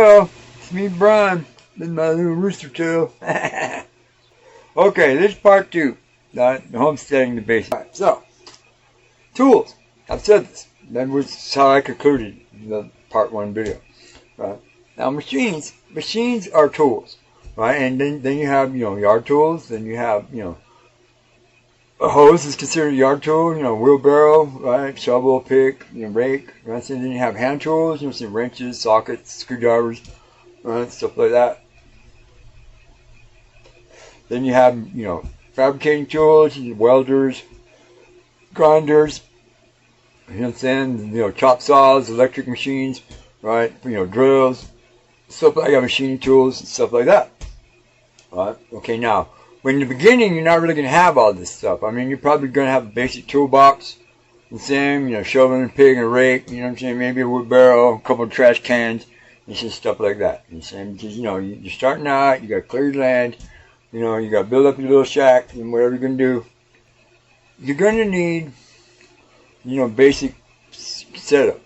Hello, it's me, Brian. This is my little rooster tail. Okay, this is part 2. The homesteading the basics. Right, so, tools. I've said this. That was how I concluded the part 1 video. Right. Now, machines are tools. Right, and then you have, yard tools. Then you have, a hose is considered a yard tool. Wheelbarrow, right, shovel, pick, rake. Right, and then you have hand tools. Some wrenches, sockets, screwdrivers, right, stuff like that. Then you have, fabricating tools, welders, grinders. Chop saws, electric machines, right? Drills, stuff like that, machining tools, and stuff like that. Right? Okay, now, when in the beginning, you're not really going to have all this stuff. I mean, you're probably going to have a basic toolbox, the same, shoveling and pig and rake, maybe a wheelbarrow, a couple of trash cans, and just stuff like that. Because, you're starting out, you got to clear your land, you got to build up your little shack, and whatever you're going to do. You're going to need, basic setup.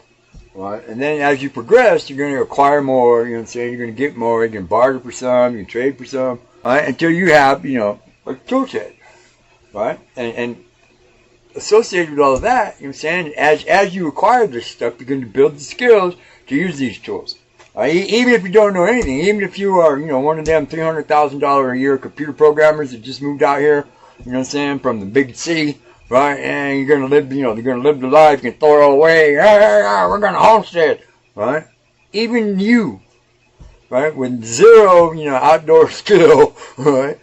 Right? And then as you progress, you're going to acquire more, you're going to get more, you can barter for some, you can trade for some, right? Until you have, a tool shed, right? And associated with all of that, as you acquire this stuff, you're going to build the skills to use these tools. Even if you don't know anything, even if you are, one of them $300,000 a year computer programmers that just moved out here, from the big city, right, and you're gonna live, they're gonna live the life, you can throw it all away, we're gonna homestead, right? Even you, right, with zero, outdoor skill, right,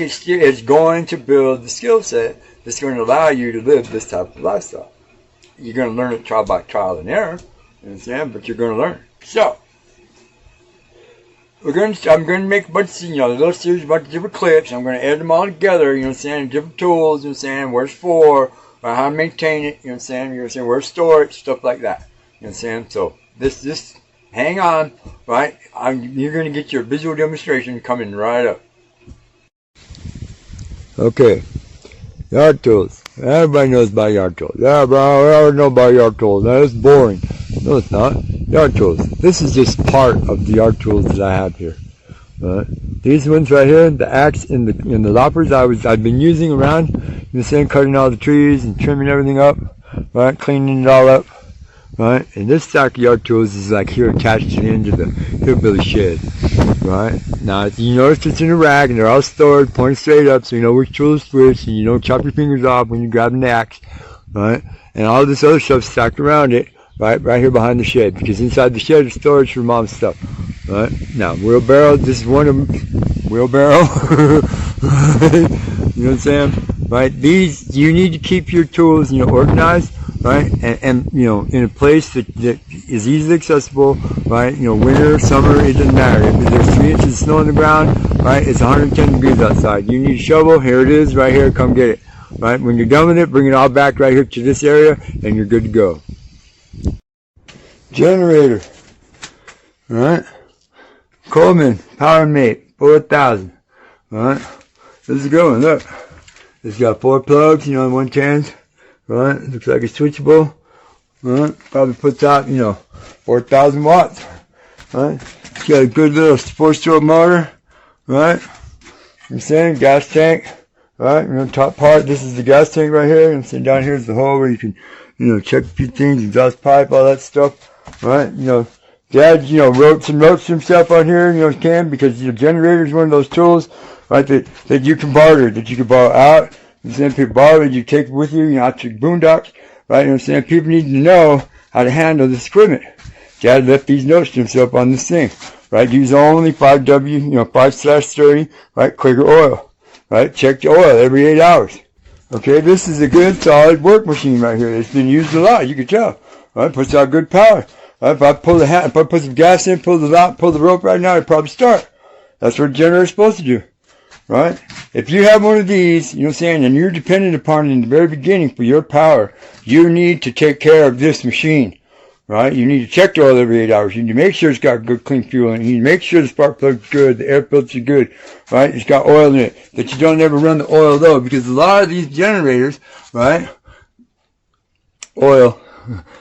is going to build the skill set that's going to allow you to live this type of lifestyle. You're gonna learn it by trial and error, but you're gonna learn. So, I'm going to make a bunch of, little series, a bunch of different clips. I'm going to edit them all together, different tools, where it's for, how to maintain it, where to store it, stuff like that. So, this, hang on, right? You're going to get your visual demonstration coming right up. Okay, yard tools. Everybody knows about yard tools. Yeah, bro, I already know about yard tools. That's boring. No, it's not. Yard tools. This is just part of the yard tools that I have here. These ones right here, the axe and the loppers I've been using around, cutting all the trees and trimming everything up, right, cleaning it all up, right. And this stack of yard tools is like here attached to the end of the hillbilly shed, right. Now you notice it's in a rack and they're all stored, pointed straight up, so you know which tool is which, and you don't chop your fingers off when you're grabbing the axe, right. And all this other stuff stacked around it. Right here behind the shed, because inside the shed is storage for mom's stuff. Right now, wheelbarrow. This is one of them. Wheelbarrow. You know what I'm saying? Right. These you need to keep your tools, organized, right, and in a place that is easily accessible. Right. Winter, summer, it doesn't matter. If there's 3 inches of snow on the ground, right, it's 110 degrees outside. You need a shovel. Here it is, right here. Come get it. Right. When you're done with it, bring it all back right here to this area, and you're good to go. Generator, alright, Coleman, Power Mate, 4000, alright, this is a good one, look, it's got 4 plugs, 110s, right, looks like it's switchable, alright, probably puts out, 4,000 watts, right, it's got a good little 4-stroke motor, right, gas tank, right, top part, this is the gas tank right here, down here is the hole where you can, check a few things, exhaust pipe, all that stuff. Right, Dad, wrote some notes himself on here, because generator is one of those tools, right, that you can barter, that you can borrow out, people borrow it, you take it with you, out to boondocks, right, people need to know how to handle this equipment. Dad left these notes to himself on this thing, right, use only 5W, 5/30, right, Quaker oil, right, check the oil every 8 hours. Okay, this is a good solid work machine right here. It's been used a lot, you can tell. Right, puts out good power. Right, if I put some gas in, pull the rope right now, it'd probably start. That's what a generator is supposed to do. Right? If you have one of these, and you're dependent upon it in the very beginning for your power, you need to take care of this machine. Right? You need to check the oil every 8 hours. You need to make sure it's got good clean fuel in it. You need to make sure the spark plug's good, the air filter's good. Right? It's got oil in it. That you don't ever run the oil low, because a lot of these generators, right? Oil.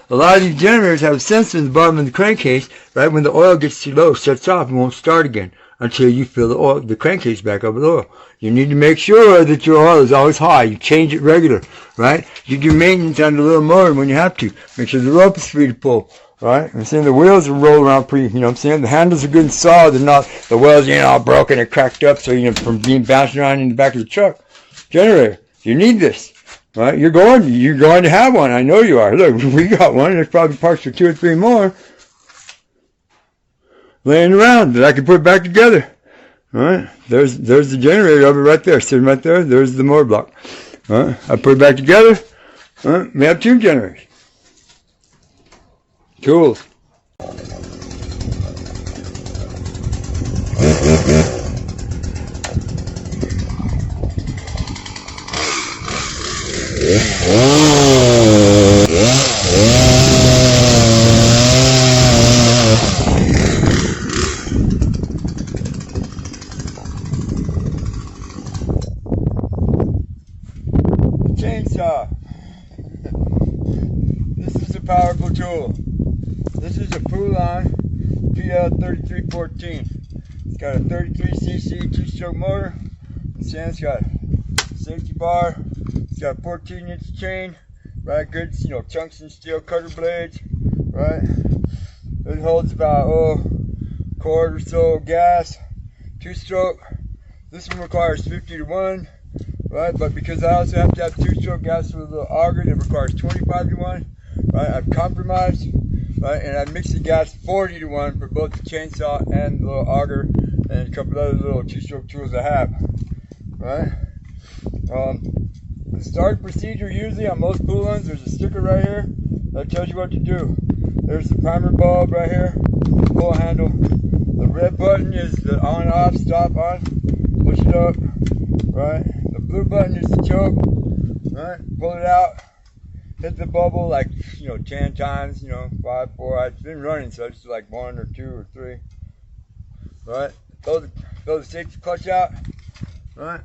A lot of these generators have sensors in the bottom of the crankcase. Right when the oil gets too low, shuts off and won't start again until you fill the crankcase back up with oil. You need to make sure that your oil is always high. You change it regular, right? You do maintenance on the little motor when you have to. Make sure the rope is free to pull, right? I'm saying the wheels will roll around pretty, you know what I'm saying? The handles are good and solid. They're not, the wheels, all broken and cracked up, so, from being bouncing around in the back of the truck. Generator, you need this, right? You're going to have one. I know you are. Look, we got one. There's probably parts for 2 or 3 more laying around that I can put back together. All right, there's the generator of it right there, sitting right there. There's the motor block. All right, I put it back together. All right, we have 2 generators. Tools. Chainsaw. This is a powerful tool. This is a Poulon PL3314. It's got a 33cc 2-stroke motor. It's got a safety bar. It's got a 14-inch chain. Right, good, tungsten steel cutter blades. Right. It holds about quart or so gas. 2-stroke. This one requires 50 to 1. Right, but because I also have to have 2-stroke gas with a little auger that requires 25 to 1, right, I've compromised, right, and I mix the gas 40 to 1 for both the chainsaw and the little auger and a couple other little 2-stroke tools I have, right. The start procedure usually on most Poulons, there's a sticker right here that tells you what to do. There's the primer bulb right here, pull handle. The red button is the on, off, stop on, push it up, right. The blue button is the choke, right? Pull it out, hit the bubble like 10 times, 5, 4. I've been running, so I just do like 1 or 2 or 3, right? Throw the safety clutch out, right?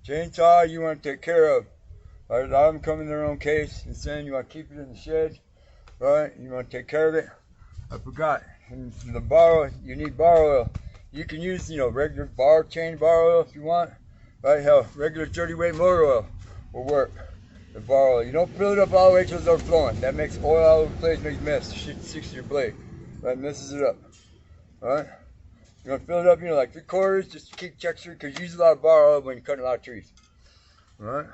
Chainsaw you want to take care of. Right, a lot of them come in their own case and saying you want to keep it in the shed, right? You want to take care of it. I forgot. And the bar, you need bar oil. You can use, regular chain bar oil if you want. Right, hell, regular 30-weight motor oil will work. The bar oil. You don't fill it up all the way till it's overflowing. That makes oil all over the place, makes mess. Shit sticks to your blade. Right, messes it up. Right? You're going to fill it up, like 3/4, just to keep texture, because you use a lot of bar oil when you're cutting a lot of trees. Alright?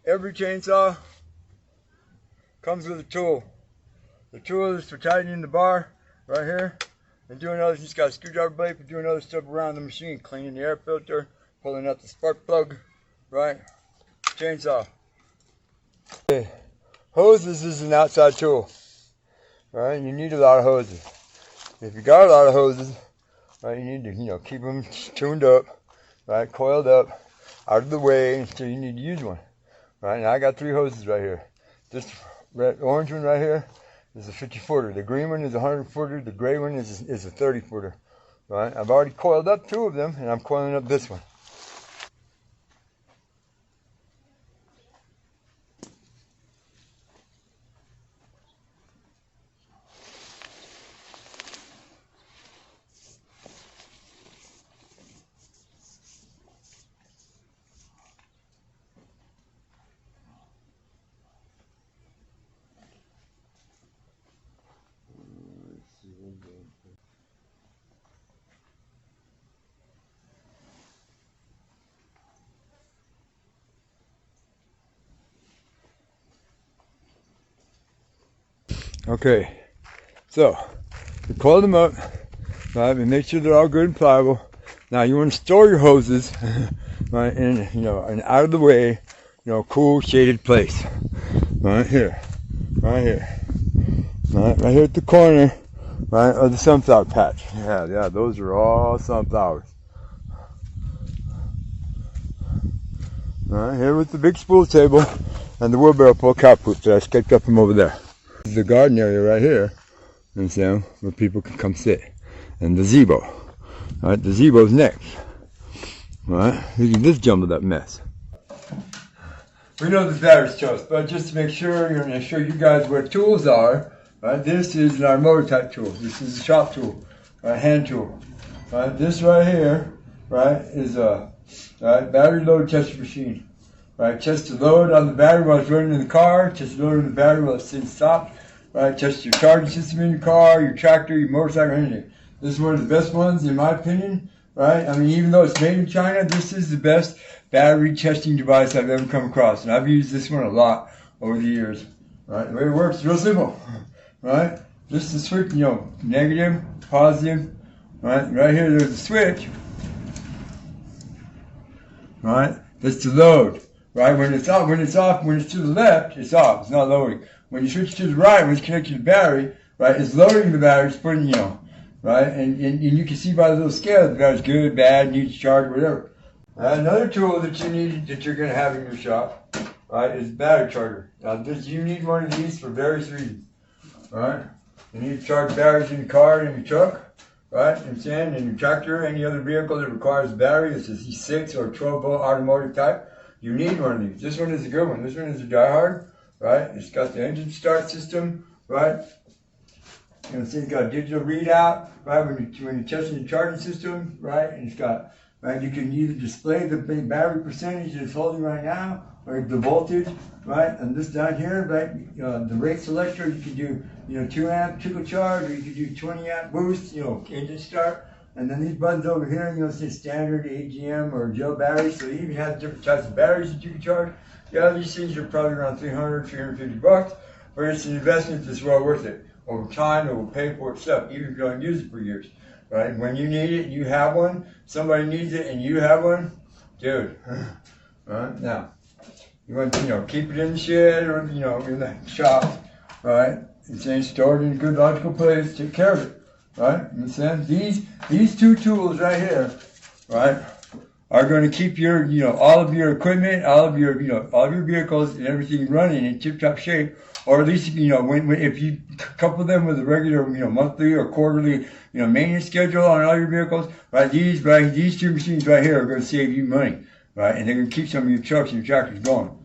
Every chainsaw comes with a tool. The tool is for tightening the bar right here, and doing other, just got a screwdriver blade for doing other stuff around the machine, cleaning the air filter, pulling out the spark plug, right? Chainsaw. Okay. Hoses is an outside tool. Right? You need a lot of hoses. If you got a lot of hoses, right, you need to, keep them tuned up, right, coiled up, out of the way until you need to use one, right? And I got 3 hoses right here. This red, orange one right here is a 50-footer. The green one is a 100-footer. The gray one is a 30-footer, right? I've already coiled up 2 of them, and I'm coiling up this one. Okay, so you coil them up, right, and make sure they're all good and pliable. Now you want to store your hoses, right, in an out of the way, cool shaded place, right here, right right here at the corner, right, of the sunflower patch. Yeah, those are all sunflowers. All right, here with the big spool table and the wheelbarrow full of cow poop that I sketched up from over there. This is the garden area right here, you understand, where people can come sit. And the gazebo. All right, the gazebo's next. All right, look at this jumbled up mess. We know this battery's toast, but just to make sure, you're going to show you guys where tools are. Right, this is our motor type tool. This is a shop tool, hand tool. Right, this right here, right, is a battery load tester machine. Right, test the load on the battery while it's running in the car. Test the load on the battery while it's sitting stopped. Right, test your charging system in your car, your tractor, your motorcycle, anything. This is one of the best ones, in my opinion. Right, I mean, even though it's made in China, this is the best battery testing device I've ever come across, and I've used this one a lot over the years. Right, the way it works is real simple. Right, just the switch, negative, positive. Right here, there's a switch. Right, that's the load. Right, when it's off, when it's to the left, it's off. It's not loading. When you switch to the right, when it's connected to the battery, right, it's loading the battery. It's putting, right, and you can see by the little scale the battery's good, bad, needs charge, whatever. Another tool that you need, that you're going to have in your shop, right, is battery charger. Now, you need one of these for various reasons. Right, you need to charge batteries in your car and in your truck, right, in your tractor, any other vehicle that requires a battery. This is E6 or 12-volt automotive type. You need one of these. This one is a good one. This one is a diehard, right? It's got the engine start system, right? It's got a digital readout, right, when you're testing the charging system, right? And it's got, right, you can either display the battery percentage that it's holding right now, or the voltage, right? And this down here, right, the rate selector, you can do, 2 amp trickle charge, or you can do 20 amp boost, engine start. And then these buttons over here, say standard, AGM, or gel batteries. So you even have different types of batteries that you can charge. Yeah, these things are probably around $300, $350, but it's an investment that's well worth it. Over time, it will pay for itself, even if you don't use it for years, right? When you need it, you have one. Somebody needs it, and you have one, dude. Right now, you want to, keep it in the shed or in the shop, right? It's saying stored in a good logical place. Take care of it, right? Understand? These two tools right here, right, are going to keep your, all of your equipment, all of your vehicles and everything running in tip-top shape. Or at least, if you couple them with a regular, monthly or quarterly, maintenance schedule on all your vehicles, right? These two machines right here are going to save you money, right? And they're going to keep some of your trucks and your tractors going.